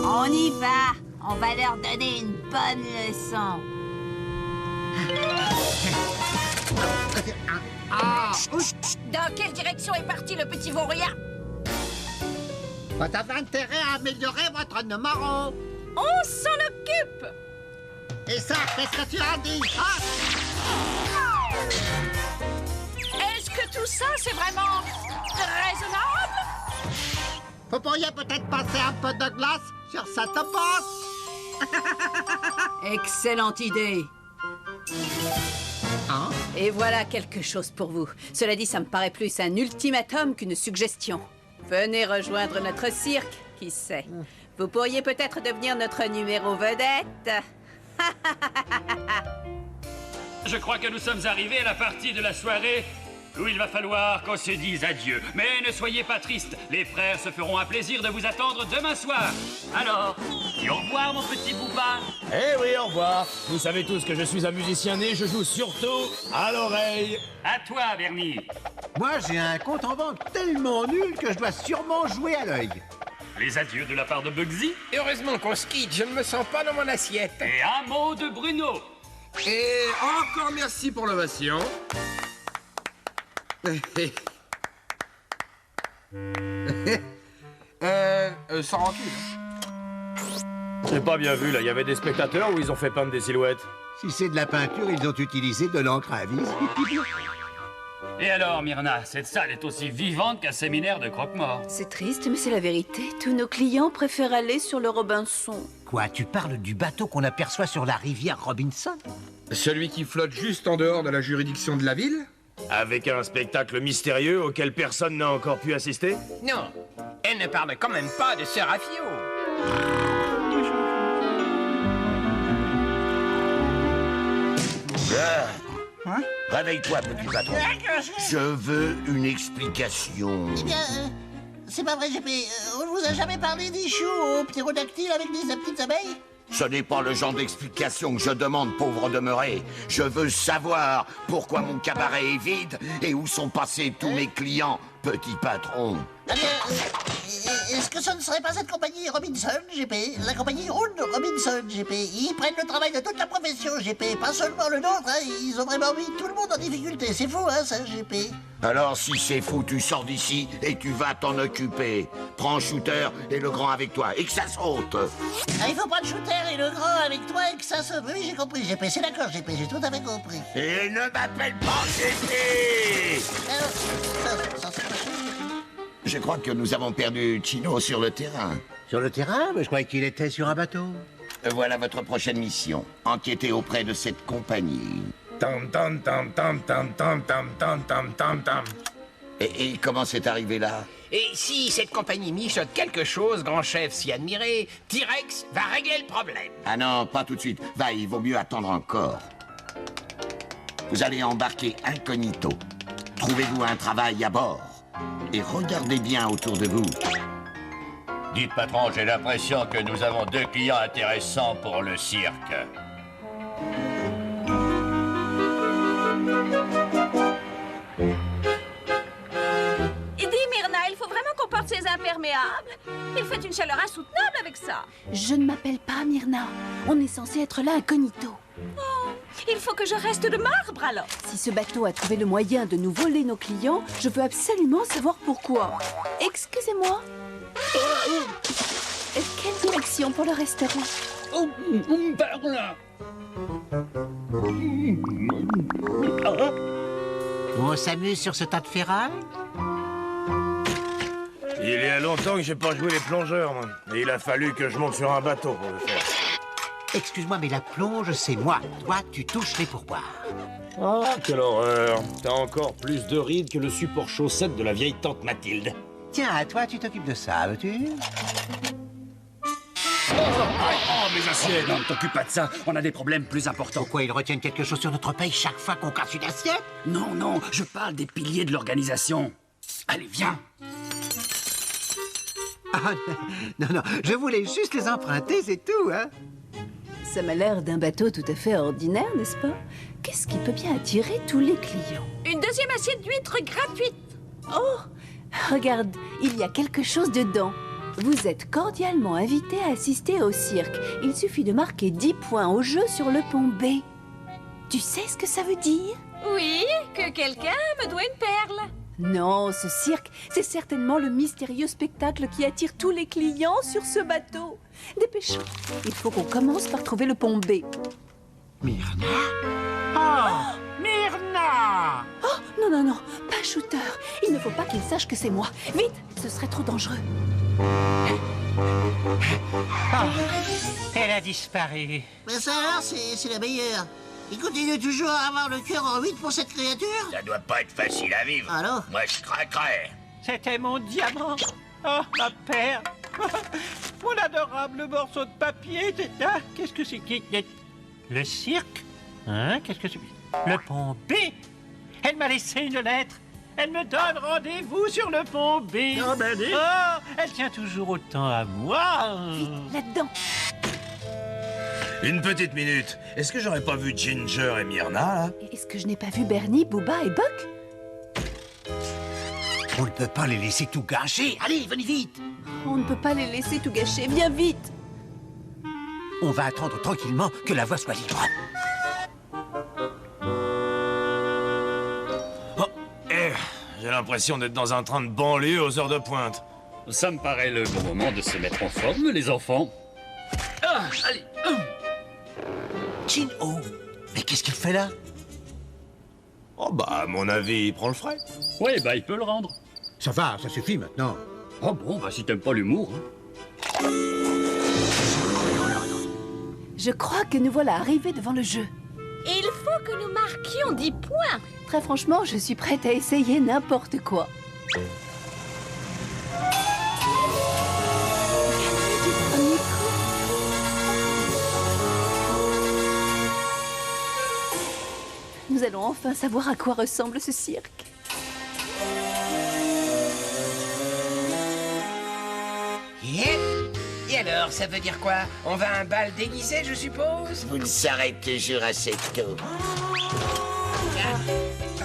On y va. On va leur donner une bonne leçon. Dans quelle direction est parti le petit vaurien? Vous avez intérêt à améliorer votre numéro. On s'en occupe. Et ça, qu'est-ce que tu as dit, hein? Est-ce que tout ça, c'est vraiment raisonnable? Vous pourriez peut-être passer un peu de glace sur cette bosse. Excellente idée. Hein? Et voilà quelque chose pour vous. Cela dit, ça me paraît plus un ultimatum qu'une suggestion. Venez rejoindre notre cirque, qui sait. Vous pourriez peut-être devenir notre numéro vedette. Je crois que nous sommes arrivés à la partie de la soirée où il va falloir qu'on se dise adieu. Mais ne soyez pas tristes, les frères se feront un plaisir de vous attendre demain soir. Alors, dis au revoir mon petit Bouba. Eh oui, au revoir. Vous savez tous que je suis un musicien né, je joue surtout à l'oreille. À toi, Bernie. Moi, j'ai un compte en banque tellement nul que je dois sûrement jouer à l'œil. Les adieux de la part de Bugsy. Heureusement qu'on se quitte, je ne me sens pas dans mon assiette. Et un mot de Bruno. Et encore merci pour l'ovation. Sans rancune. J'ai pas bien vu, là. Il y avait des spectateurs où ils ont fait peindre des silhouettes. Si c'est de la peinture, ils ont utilisé de l'encre à vis. Et alors, Myrna, cette salle est aussi vivante qu'un séminaire de croque-mort. C'est triste, mais c'est la vérité. Tous nos clients préfèrent aller sur le Robinson. Quoi, tu parles du bateau qu'on aperçoit sur la rivière Robinson? Celui qui flotte juste en dehors de la juridiction de la ville? Avec un spectacle mystérieux auquel personne n'a encore pu assister? Non, elle ne parle quand même pas de Serafio. Hein? Réveille-toi, petit patron. Je veux une explication. Eh bien, c'est pas vrai, GP. On ne vous a jamais parlé des choux aux ptérodactyles avec des petites abeilles? Ce n'est pas le genre d'explication que je demande, pauvre demeuré. Je veux savoir pourquoi mon cabaret est vide et où sont passés tous mes clients, petit patron. Eh bien, est-ce que ce ne serait pas cette compagnie Robinson, GP? La compagnie Round Robinson, GP. Ils prennent le travail de toute la profession, GP. Pas seulement le nôtre, hein. Ils ont vraiment mis tout le monde en difficulté. C'est fou, hein, ça, GP. Alors, si c'est fou, tu sors d'ici et tu vas t'en occuper. Prends Shooter et le grand avec toi et que ça saute. Ah, il faut prendre Shooter et le grand avec toi et que ça se... Oui, j'ai compris, GP. C'est d'accord, GP. J'ai tout à fait compris. Et ne m'appelle pas GP! Ça se passe, GP. Je crois que nous avons perdu Chino sur le terrain. Sur le terrain? Mais je croyais qu'il était sur un bateau. Voilà votre prochaine mission. Enquêter auprès de cette compagnie. Tam tam tam tam tam tam tam tam tam tam tam. Et comment c'est arrivé là? Et si cette compagnie mijote quelque chose, grand chef si admiré, T-Rex va régler le problème. Ah non, pas tout de suite. Va, il vaut mieux attendre encore. Vous allez embarquer incognito. Trouvez-vous un travail à bord. Et regardez bien autour de vous. Dites, patron, j'ai l'impression que nous avons 2 clients intéressants pour le cirque. Et dis, Myrna, il faut vraiment qu'on porte ces imperméables. Il fait une chaleur insoutenable avec ça. Je ne m'appelle pas Myrna. On est censé être là incognito. Il faut que je reste de marbre, alors. Si ce bateau a trouvé le moyen de nous voler nos clients, je veux absolument savoir pourquoi. Excusez-moi. Quelle direction pour le restaurant? On s'amuse sur ce tas de ferraille? Il y a longtemps que j'ai pas joué les plongeurs, moi. Et il a fallu que je monte sur un bateau pour le faire. Excuse-moi, mais la plonge, c'est moi. Toi, tu touches les pourboires. Ah, quelle horreur. T'as encore plus de rides que le support chaussette de la vieille tante Mathilde. Tiens, toi, tu t'occupes de ça, veux-tu? Oh, mes assiettes! Non, ne t'occupe pas de ça, on a des problèmes plus importants. Pourquoi ils retiennent quelque chose sur notre paye chaque fois qu'on casse une assiette? Non, non, je parle des piliers de l'organisation. Allez, viens! Ah, non, je voulais juste les emprunter, c'est tout, hein? Ça m'a l'air d'un bateau tout à fait ordinaire, n'est-ce pas? Qu'est-ce qui peut bien attirer tous les clients? Une deuxième assiette d'huîtres gratuite. Oh, Regarde, il y a quelque chose dedans. Vous êtes cordialement invité à assister au cirque. Il suffit de marquer 10 points au jeu sur le pont B. Tu sais ce que ça veut dire? Oui, que quelqu'un me doit une perle. Non, ce cirque, c'est certainement le mystérieux spectacle qui attire tous les clients sur ce bateau. Dépêchons, il faut qu'on commence par trouver le pont B. Myrna? Oh, Myrna! Oh, non, non, non, pas Shooter. Il ne faut pas qu'il sache que c'est moi. Vite, ce serait trop dangereux. Ah, elle a disparu. Mais ça alors, c'est la meilleure. Il continue toujours à avoir le cœur en 8 pour cette créature? Ça doit pas être facile à vivre. Alors? Moi, je craquerais. C'était mon diamant. Oh, ma perle. Mon adorable morceau de papier. Ah, qu'est-ce que c'est que... Le cirque? Hein? Qu'est-ce que c'est? Le pont B? Elle m'a laissé une lettre. Elle me donne rendez-vous sur le pont B. Oh, ben dis. Oh, elle tient toujours autant à moi. Vite, là-dedans. Une petite minute. Est-ce que j'aurais pas vu Ginger et Myrna, là? Est-ce que je n'ai pas vu Bernie, Booba et Buck? On ne peut pas les laisser tout gâcher. Allez, venez vite. On ne peut pas les laisser tout gâcher. Viens vite. On va attendre tranquillement que la voie soit libre. J'ai l'impression d'être dans un train de banlieue aux heures de pointe. Ça me paraît le bon moment de se mettre en forme, les enfants. Ah, allez. Chin-Ho, mais qu'est-ce qu'il fait là? Oh bah, à mon avis, il prend le frais. Oui, bah il peut le rendre. Ça va, ça suffit maintenant. Oh bon, bah si t'aimes pas l'humour. Hein. Je crois que nous voilà arrivés devant le jeu. Et il faut que nous marquions 10 points. Très franchement, je suis prête à essayer n'importe quoi. Du premier coup. Nous allons enfin savoir à quoi ressemble ce cirque. Yep. Et alors, ça veut dire quoi? On va à un bal déguisé, je suppose? Vous ne saurez toujours assez tôt.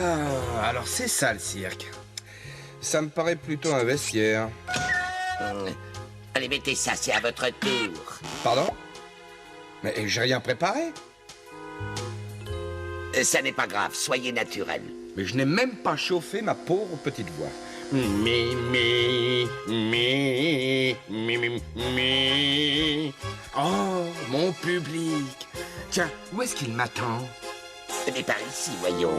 Ah, alors c'est ça le cirque. Ça me paraît plutôt un vestiaire. Allez, mettez ça, c'est à votre tour. Pardon? Mais j'ai rien préparé. Ça n'est pas grave, soyez naturel. Mais je n'ai même pas chauffé ma pauvre petite voix. Oh, mon public. Tiens, où est-ce qu'il m'attend? Mais par ici, voyons.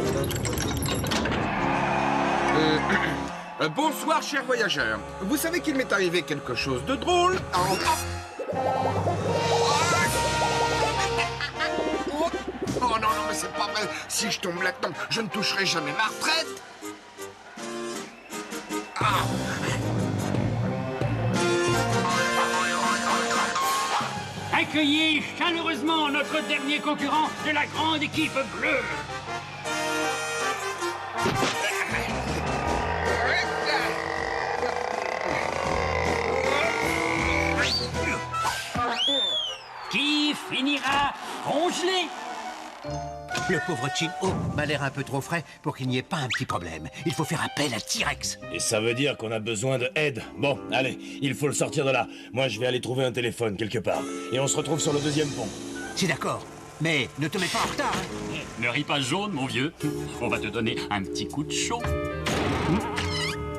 Bonsoir, chers voyageurs. Vous savez qu'il m'est arrivé quelque chose de drôle Oh non, non, mais c'est pas vrai. Si je tombe là-dedans, je ne toucherai jamais ma retraite. Ah. Accueillez chaleureusement notre dernier concurrent de la grande équipe bleue. Qui finira congelé. Le pauvre Chin-Ho m'a l'air un peu trop frais pour qu'il n'y ait pas un petit problème. Il faut faire appel à T-Rex. Et ça veut dire qu'on a besoin de aide. Bon, allez, il faut le sortir de là. Moi, je vais aller trouver un téléphone quelque part. Et on se retrouve sur le deuxième pont. C'est d'accord. Mais ne te mets pas en retard, hein. Ne ris pas jaune, mon vieux. On va te donner un petit coup de chaud.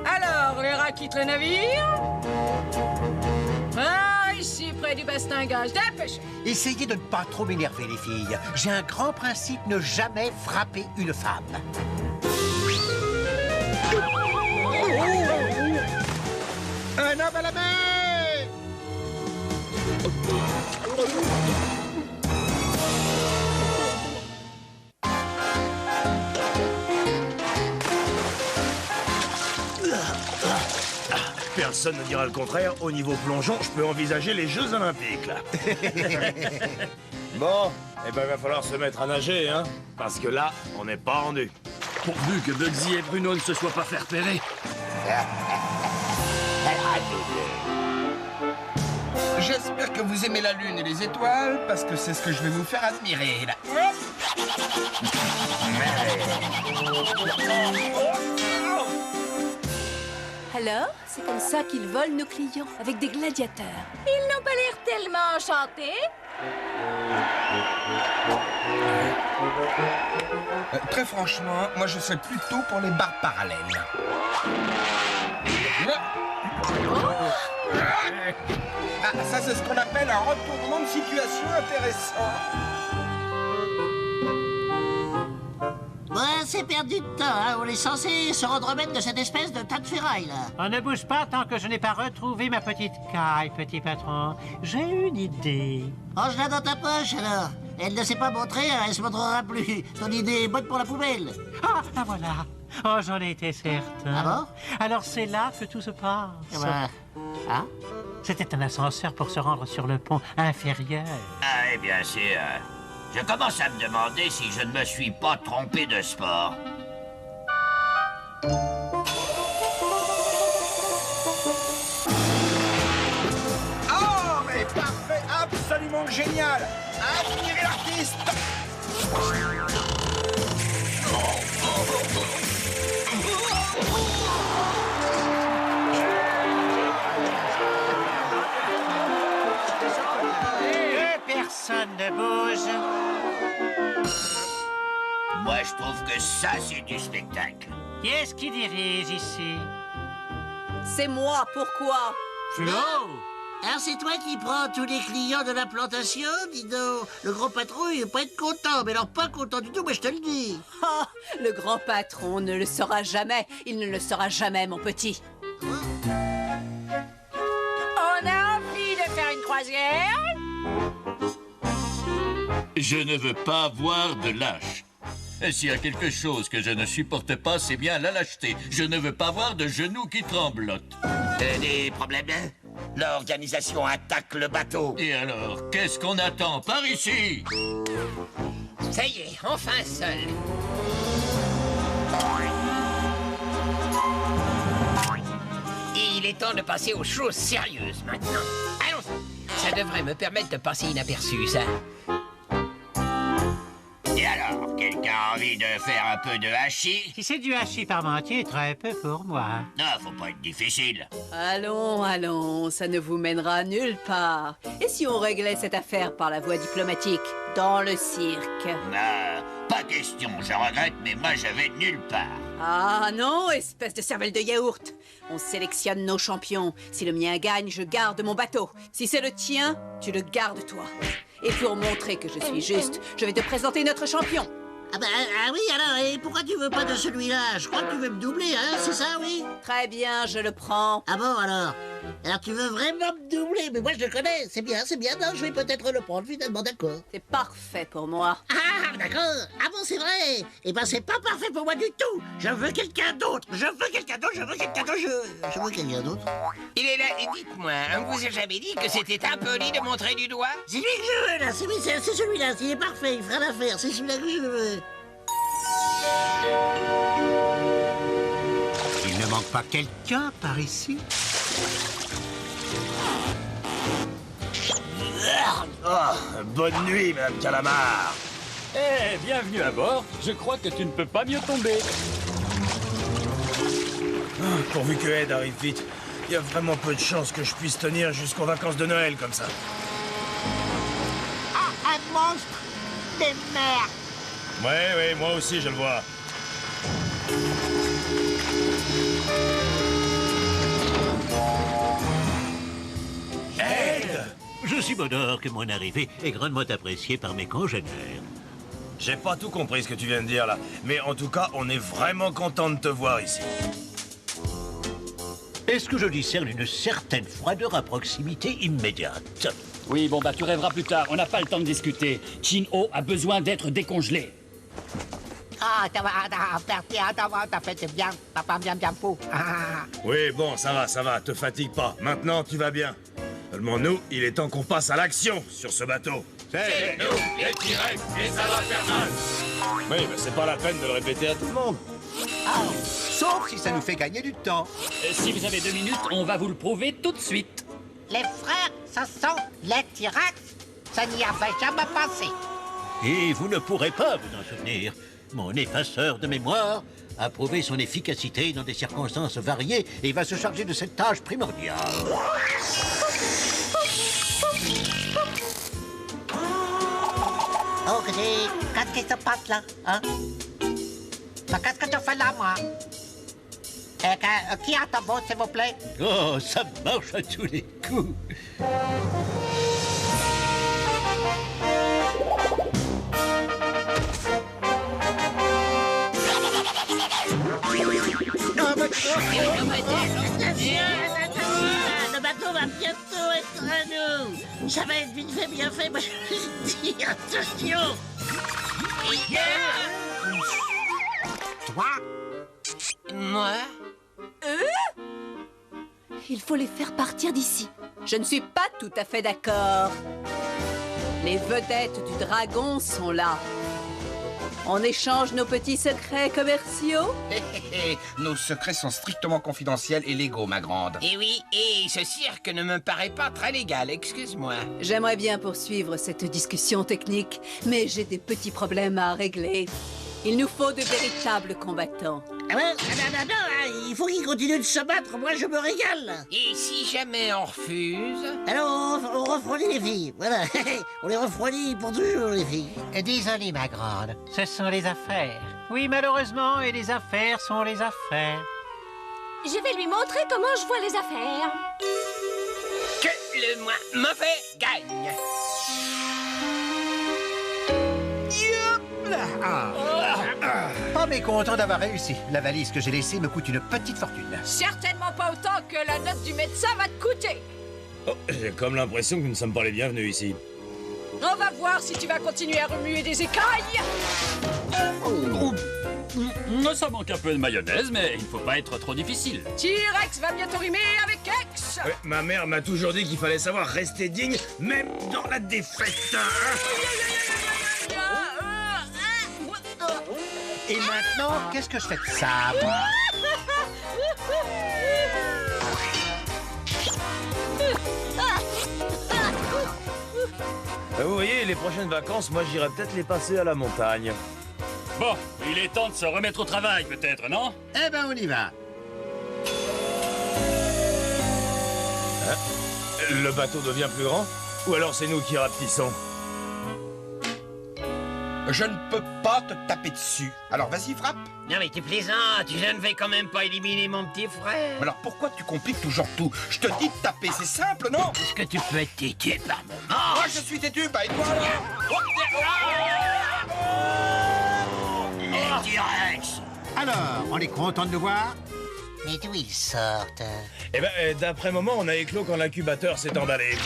Alors, les rats quittent le navire? Ah, ici, près du bastingage. Dépêche! Essayez de ne pas trop m'énerver, les filles. J'ai un grand principe, ne jamais frapper une femme. Un homme à la mer! Personne ne dira le contraire. Au niveau plongeon, je peux envisager les Jeux Olympiques, là. Bon, eh ben, il va falloir se mettre à nager, hein. Parce que là, on n'est pas rendu. Pourvu que Bugsy et Bruno ne se soient pas fait repérer. J'espère que vous aimez la lune et les étoiles, parce que c'est ce que je vais vous faire admirer, là. Alors, c'est comme ça qu'ils volent nos clients, avec des gladiateurs. Ils n'ont pas l'air tellement enchantés. Très franchement, moi je serais plutôt pour les barres parallèles. Ah, ça c'est ce qu'on appelle un retournement de situation intéressant. Ouais, c'est perdu de temps, hein. On est censé se rendre remettre de cette espèce de tas de ferraille, là. On ne bouge pas tant que je n'ai pas retrouvé ma petite caille, petit patron. J'ai une idée. Range-la dans ta poche, alors. Elle ne s'est pas montrée, hein, elle se montrera plus. Ton idée est bonne pour la poubelle. Ah, la voilà. Oh, j'en ai été certain. Ah bon? Alors c'est là que tout se passe. Bah, hein? C'était un ascenseur pour se rendre sur le pont inférieur. Ah, eh bien sûr. Je commence à me demander si je ne me suis pas trompé de sport. Oh, mais parfait, absolument génial. Admirez l'artiste. Personne ne bouge. Moi, je trouve que ça, c'est du spectacle. Qui est-ce qui dirige ici? C'est moi, pourquoi? Flo! Alors c'est toi qui prends tous les clients de la plantation? Dis donc, le grand patron, il va pas être content. Mais alors pas content du tout, moi je te le dis. Ah, le grand patron ne le saura jamais. Il ne le saura jamais, mon petit. On a envie de faire une croisière. Je ne veux pas voir de lâche. Et s'il y a quelque chose que je ne supporte pas, c'est bien la lâcheté. Je ne veux pas voir de genoux qui tremblotent. Des problèmes? L'organisation attaque le bateau. Et alors, qu'est-ce qu'on attend par ici? Ça y est, enfin seul. Il est temps de passer aux choses sérieuses maintenant. Allons-y. Ça devrait me permettre de passer inaperçu, ça. Et alors, quelqu'un a envie de faire un peu de hachis? Si c'est du hachis parmentier, très peu pour moi. Non, faut pas être difficile. Allons, allons, ça ne vous mènera nulle part. Et si on réglait cette affaire par la voie diplomatique, dans le cirque? Pas question, je regrette, mais moi je vais nulle part. Ah non, espèce de cervelle de yaourt. On sélectionne nos champions. Si le mien gagne, je garde mon bateau. Si c'est le tien, tu le gardes toi. Et pour montrer que je suis juste, je vais te présenter notre champion. Ah bah oui, alors, et pourquoi tu veux pas de celui-là? Je crois que tu veux me doubler, hein, c'est ça, oui? Très bien, je le prends. Ah bon, alors? Alors tu veux vraiment me doubler? Mais moi je le connais, c'est bien, non, je vais peut-être le prendre, finalement, d'accord. C'est parfait pour moi. Ah, d'accord. Ah bon, c'est vrai. Eh ben, c'est pas parfait pour moi du tout. Je veux quelqu'un d'autre. Je veux quelqu'un d'autre. Il est là, et dites-moi, on vous a jamais dit que c'était impoli de montrer du doigt? C'est lui que je veux, là. C'est celui-là. Il est parfait, il fera l'affaire. C'est celui-là que je veux. Il ne manque pas quelqu'un par ici? Oh, bonne nuit, Madame Calamar. Eh, bienvenue à bord. Je crois que tu ne peux pas mieux tomber. Pourvu que Ed arrive vite. Il y a vraiment peu de chances que je puisse tenir jusqu'aux vacances de Noël comme ça. Ah, un monstre de merde. Ouais, moi aussi je le vois. Ed! Je suis bonheur que mon arrivée est grandement appréciée par mes congénères. J'ai pas tout compris ce que tu viens de dire là, mais en tout cas, on est vraiment content de te voir ici. Est-ce que je discerne une certaine froideur à proximité immédiate? Oui, bon, tu rêveras plus tard. On n'a pas le temps de discuter. Chin-Ho a besoin d'être décongelé. Ah, t'as fait bien, papa, bien fou. Oui, bon, ça va, te fatigue pas. Maintenant, tu vas bien. Seulement nous, il est temps qu'on passe à l'action sur ce bateau. C'est nous, les T-Rex, et ça va faire mal. Oui, mais c'est pas la peine de le répéter à tout le monde. Sauf si ça nous fait gagner du temps. Si vous avez 2 minutes, on va vous le prouver tout de suite. Les frères, ça sont les T-Rex. Ça n'y avait jamais passé. Et vous ne pourrez pas vous en souvenir. Mon effaceur de mémoire a prouvé son efficacité dans des circonstances variées et va se charger de cette tâche primordiale. Oh, qu'est-ce qui se passe là, hein? Qu'est-ce que tu fais là, moi? Qui a ta botte, s'il vous plaît? Oh, ça marche à tous les coups. Le bateau va bientôt être à nous. Ça va être vite fait, bien fait. Moi, je dis attention. Toi? Moi? Il faut les faire partir d'ici. Je ne suis pas tout à fait d'accord. Les vedettes du dragon sont là. On échange nos petits secrets commerciaux? Nos secrets sont strictement confidentiels et légaux, ma grande. Et oui, et ce cirque ne me paraît pas très légal, excuse-moi. J'aimerais bien poursuivre cette discussion technique, mais j'ai des petits problèmes à régler. Il nous faut de véritables combattants. Ah ben, non, il faut qu'ils continuent de se battre. Moi, je me régale. Et si jamais on refuse? Alors, on refroidit les filles. Voilà. On les refroidit pour toujours, les filles. Désolé, ma grande. Ce sont les affaires. Oui, malheureusement, et les affaires sont les affaires. Je vais lui montrer comment je vois les affaires. Que le moins mauvais gagne. Pas mécontent d'avoir réussi. La valise que j'ai laissée me coûte une petite fortune. Certainement pas autant que la note du médecin va te coûter. Oh, j'ai comme l'impression que nous ne sommes pas les bienvenus ici. On va voir si tu vas continuer à remuer des écailles. Ça manque un peu de mayonnaise, mais il ne faut pas être trop difficile. T-Rex va bientôt rimer avec X. Ouais, ma mère m'a toujours dit qu'il fallait savoir rester digne, même dans la défaite. Et maintenant, qu'est-ce que je fais de ça, moi? Vous voyez, les prochaines vacances, moi j'irai peut-être les passer à la montagne. Bon, il est temps de se remettre au travail, peut-être, non? Eh ben, on y va. Le bateau devient plus grand? Ou alors c'est nous qui rapetissons? Je ne peux pas te taper dessus. Alors vas-y, frappe. Non mais tu plaisantes, je ne vais quand même pas éliminer mon petit frère. Alors pourquoi tu compliques toujours tout? Je te dis de taper, c'est simple, non? Est-ce que tu peux être têtu par moment? Moi je suis têtu, bah et toi alors? T-Rex! Alors, on est content de nous voir? Mais d'où ils sortent? Eh ben, d'après moment, on a éclos quand l'incubateur s'est emballé.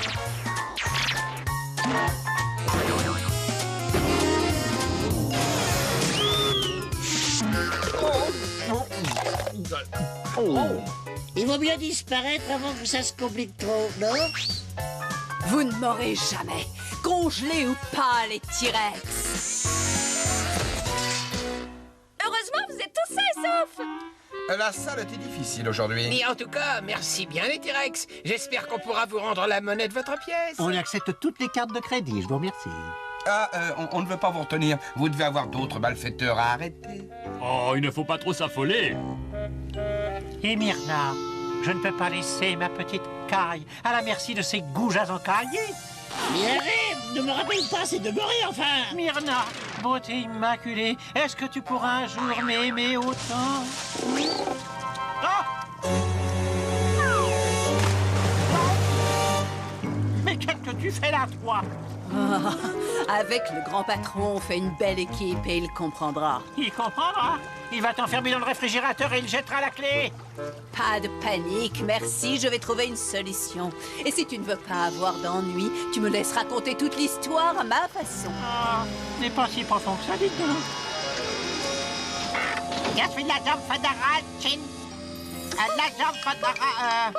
Il vaut mieux disparaître avant que ça se complique trop, non? Vous ne m'aurez jamais, congelé ou pas, les T-Rex. Heureusement, vous êtes tous sains et saufs. La salle était difficile aujourd'hui. Mais en tout cas, merci bien les T-Rex. J'espère qu'on pourra vous rendre la monnaie de votre pièce. On accepte toutes les cartes de crédit, je vous remercie. Ah, on ne veut pas vous retenir. Vous devez avoir d'autres malfaiteurs à arrêter. Oh, il ne faut pas trop s'affoler. Et Myrna, je ne peux pas laisser ma petite caille à la merci de ces goujats encaillés. Mais arrête, ne me rappelle pas, c'est de mourir, enfin. Myrna, beauté immaculée, est-ce que tu pourras un jour m'aimer autant? Ah! Mais qu'est-ce que tu fais là, toi? Ah, avec le grand patron, on fait une belle équipe et il comprendra. Il comprendra. Il va t'enfermer dans le réfrigérateur et il jettera la clé. Pas de panique, merci, je vais trouver une solution. Et si tu ne veux pas avoir d'ennui, tu me laisses raconter toute l'histoire à ma façon. Ah, n'est pas si profond que ça, dites-nous. Je suis l'agent fédéral, Chin. L'agent fédéral,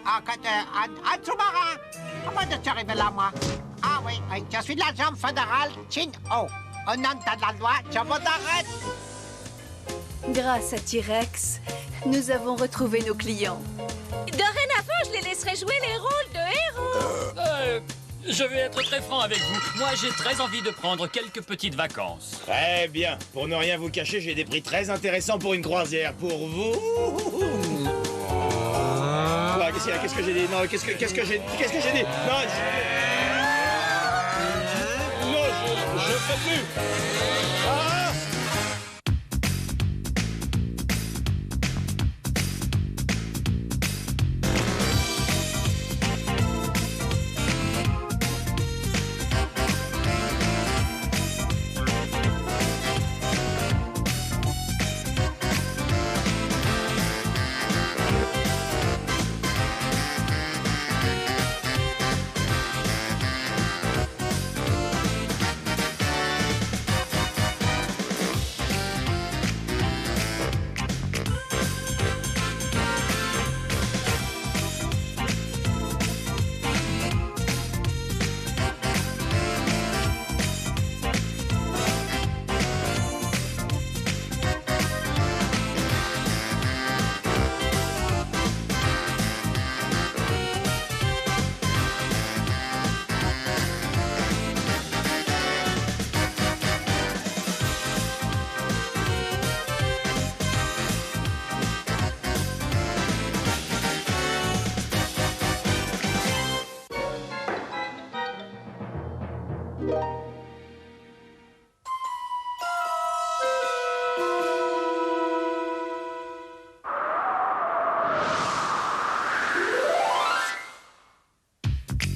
un sous-marin. Comment es-tu arrivé là, moi? Ah oui, je suis l'agent fédéral, Chin Oh. Au nom de la loi, je vous arrête. Grâce à T-Rex, nous avons retrouvé nos clients. Dorénavant, je les laisserai jouer les rôles de héros. Je vais être très franc avec vous. Moi, j'ai très envie de prendre quelques petites vacances. Très bien. Pour ne rien vous cacher, j'ai des prix très intéressants pour une croisière. Pour vous... Ah, qu'est-ce qu'il y a? Qu'est-ce que j'ai dit? Non, qu'est-ce que j'ai dit? Non, je peux plus.